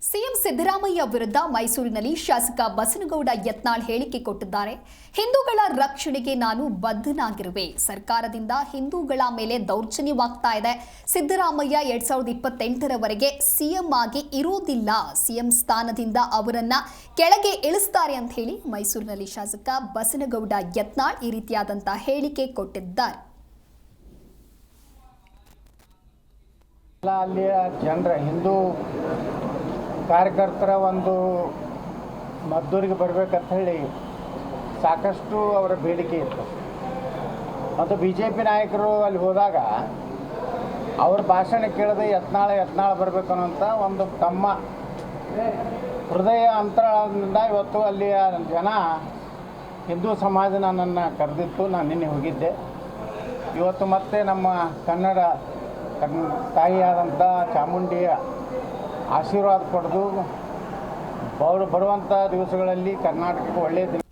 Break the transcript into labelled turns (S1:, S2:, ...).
S1: CM Siddaramaiah ವಿರುದ್ಧ ಮೈಸೂರಿನಲ್ಲಿ ಶಾಸಕ ಬಸನಗೌಡ ಯತ್ನಾಳ್ ಹೇಳಿಕೆ ಕೊಟ್ಟಿದ್ದಾರೆ. ಹಿಂದೂಗಳ ರಕ್ಷಣೆಗೆ ನಾನು ಬದ್ಧನಾಗಿರುವೆ. ಸರ್ಕಾರದಿಂದ ಹಿಂದೂಗಳ ಮೇಲೆ ದೌರ್ಜನ್ಯವಾಗ್ತಾ ಇದೆ. ಸಿದ್ದರಾಮಯ್ಯ 2028ರವರೆಗೆ ಸಿಎಂ ಆಗಿ ಇರೋದಿಲ್ಲ. ಸಿಎಂ ಸ್ಥಾನದಿಂದ ಅವರನ್ನ ಕೆಳಗೆ ಇಳಿಸ್ತಾರೆ ಅಂತ ಹೇಳಿ ಮೈಸೂರಿನಲ್ಲಿ ಶಾಸಕ ಬಸನಗೌಡ ಯತ್ನಾಳ್ ಈ ರೀತಿಯಾದಂತ ಹೇಳಿಕೆ ಕೊಟ್ಟಿದ್ದಾರೆ.
S2: ಅಲ್ಲಿಯ ಜನರ ಹಿಂದೂ ಕಾರ್ಯಕರ್ತರ ಒಂದು ಮದ್ದೂರಿಗೆ ಬರಬೇಕಂತ ಹೇಳಿ ಸಾಕಷ್ಟು ಅವರ ಬೇಡಿಕೆ ಇತ್ತು. ಮತ್ತು BJP ನಾಯಕರು ಅಲ್ಲಿ ಹೋದಾಗ ಅವ್ರ ಭಾಷಣ ಕೇಳದೆ ಯತ್ನಾಳ ಬರಬೇಕು ಅನ್ನೋಂಥ ಒಂದು ತಮ್ಮ ಹೃದಯ ಅಂತರದಿಂದ ಇವತ್ತು ಅಲ್ಲಿಯ ಜನ ಹಿಂದೂ ಸಮಾಜ ನನ್ನನ್ನು ಕರೆದಿತ್ತು. ನಾನು ನಿನ್ನೆ ಹೋಗಿದ್ದೆ. ಇವತ್ತು ಮತ್ತೆ ನಮ್ಮ ಕನ್ನಡ ತಾಯಿಯಾದಂಥ ಚಾಮುಂಡಿಯ ಆಶೀರ್ವಾದ ಪಡೆದು ಅವರು ಬರುವಂಥ ದಿವಸಗಳಲ್ಲಿ ಕರ್ನಾಟಕಕ್ಕೆ ಒಳ್ಳೆಯ ದಿನ